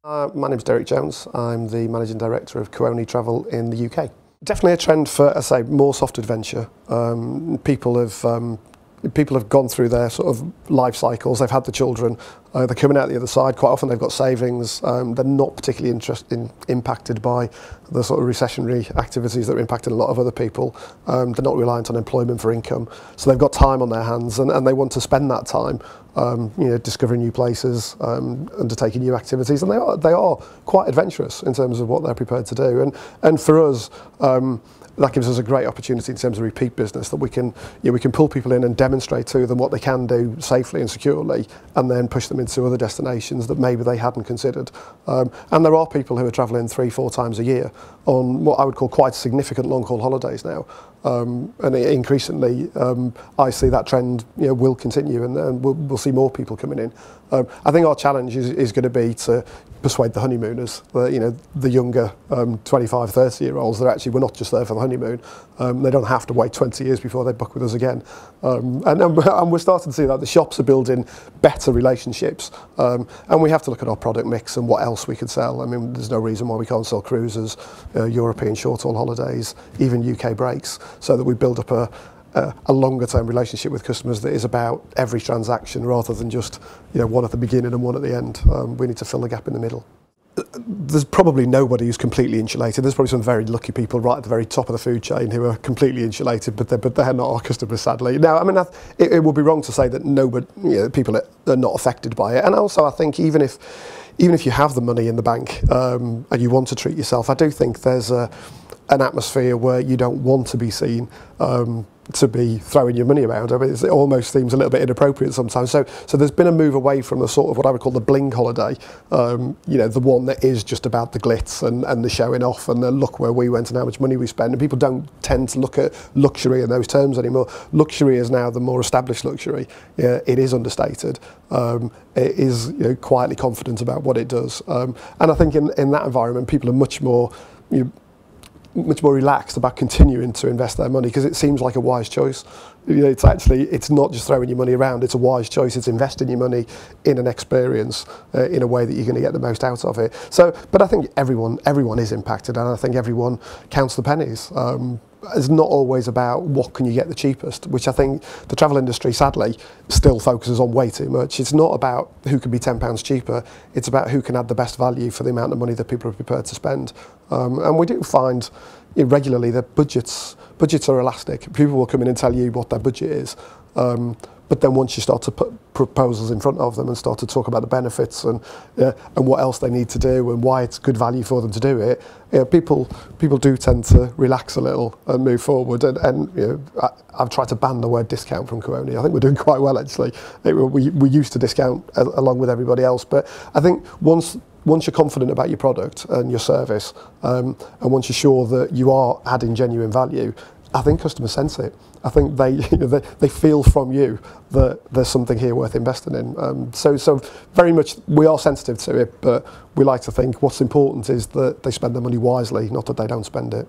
My name's Derek Jones. I'm the Managing Director of Kuoni Travel in the UK. Definitely a trend for, I say, more soft adventure. People have gone through their sort of life cycles. They've had the children. They're coming out the other side. Quite often they've got savings. They're not particularly impacted by the sort of recessionary activities that are impacting a lot of other people. They're not reliant on employment for income. So they've got time on their hands and they want to spend that time discovering new places, undertaking new activities. And they are quite adventurous in terms of what they're prepared to do. And for us, that gives us a great opportunity in terms of repeat business that we can pull people in and demonstrate to them what they can do safely and securely, and then push them into other destinations that maybe they hadn't considered. And there are people who are travelling 3-4 times a year on what I would call quite significant long-haul holidays now. And increasingly, I see that trend will continue, and we'll see more people coming in. I think our challenge is going to be to persuade the honeymooners, the younger 25, 30-year-olds, that actually we're not just there for the honeymoon. They don't have to wait 20 years before they book with us again. And we're starting to see that the shops are building better relationships. And we have to look at our product mix and what else we could sell. I mean, there's no reason why we can't sell cruises, European short-haul holidays, even UK breaks, so that we build up a longer term relationship with customers that is about every transaction rather than just one at the beginning and one at the end. We need to fill the gap in the middle. There's probably nobody who's completely insulated. There's probably some very lucky people right at the very top of the food chain who are completely insulated, but they're not our customers, sadly. Now, I mean, it would be wrong to say that nobody, people are not affected by it. And also, I think even if you have the money in the bank and you want to treat yourself, I do think there's an atmosphere where you don't want to be seen to be throwing your money around. I mean, it almost seems a little bit inappropriate sometimes. So there's been a move away from the sort of what I would call the bling holiday, the one that is just about the glitz and the showing off and the look where we went and how much money we spend. And people don't tend to look at luxury in those terms anymore. Luxury is now the more established luxury. It is understated. It is quietly confident about what it does. And I think in that environment, people are much more relaxed about continuing to invest their money because it seems like a wise choice. It's not just throwing your money around, it's a wise choice. It's investing your money in an experience in a way that you're going to get the most out of it. But I think everyone is impacted, and I think everyone counts the pennies. It's not always about what can you get the cheapest, which I think the travel industry, sadly, still focuses on way too much. It's not about who can be £10 cheaper, it's about who can add the best value for the amount of money that people are prepared to spend. And we do find regularly that budgets are elastic. People will come in and tell you what their budget is. But then once you start to put proposals in front of them and start to talk about the benefits and what else they need to do and why it's good value for them to do it, people do tend to relax a little and move forward. And I've tried to ban the word discount from Kuoni. I think we're doing quite well, actually. We used to discount along with everybody else, but I think once you're confident about your product and your service, and once you're sure that you are adding genuine value, I think customers sense it. I think they feel from you that there's something here worth investing in. So very much we are sensitive to it, but we like to think what's important is that they spend their money wisely, not that they don't spend it.